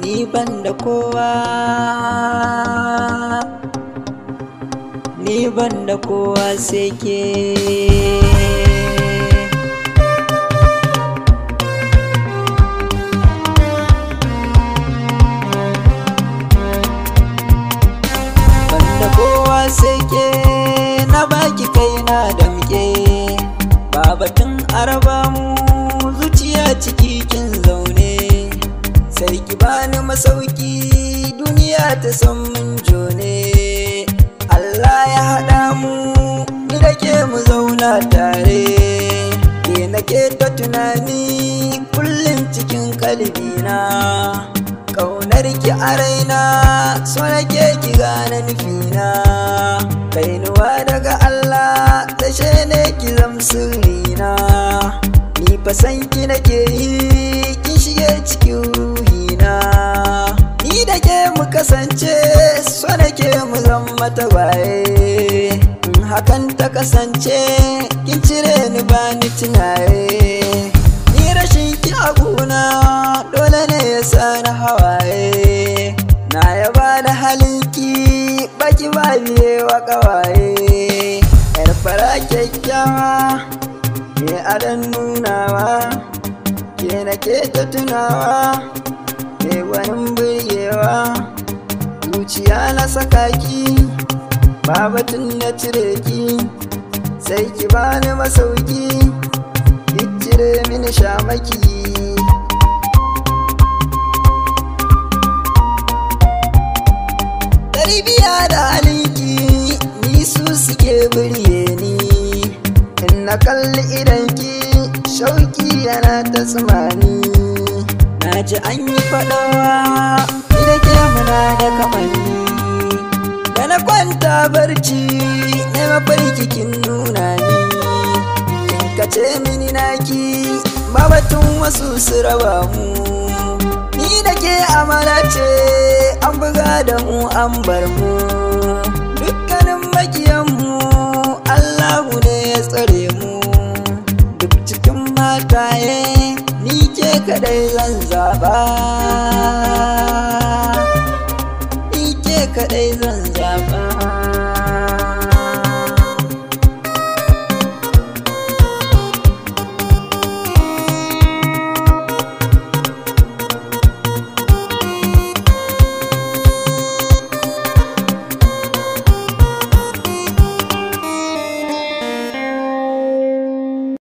ni ban da kowa, ni ban da kowa sai ke. Ban da kowa sai ke, na baki kaina damke, ba batun araba mu zuciya ciki kin zaune. Sai ki bani masauki duniya ta san mun jone. Allah ya haɗa mu ni da ke mu zauna tare. Ke nake ta tunani kullum cikin kalbina, ƙaunar ki a raina, so nake ki gane nufina. Kainuwa daga Allah tashe ne ki zam sirrina. Ni fa san ki nake yi, kin shige cikin ruhina. Ni da ke mu kasance, so nake mu zama tagwaye. In hakan ta kasance, kin cire ni bani tunaye. Ni rashin ki a guna dole ne ya sa na hawaye. Na yaba da halinki, baki ba biye wa ƙawaye. Yar fara kyakkyawa, ke adon nunawa, ke nake ta tunawa, ke gwanin burgewa. Zuciya na saka ki, babatun na cire ki, sai ki bani masauki, ki cire mini shamaki. Tarbiya da halinki, ni su suke burge ni. In na kalli idanki, shauki yana ta tsimani. Na ji an yi faɗawa, ni da ke muna da kamanni. Da na kwanta barci, na mafarki kin nuna ni. Kin kace mini naki, babatun wasu su raba mu. Ni da ke amana ce, an buga da mu an bar mu. Dukkanin makiyanmu, Allahu ne ya tsare mu. Duk cikin mataye, ni ke kadai zan zaba, ni ke kadai zan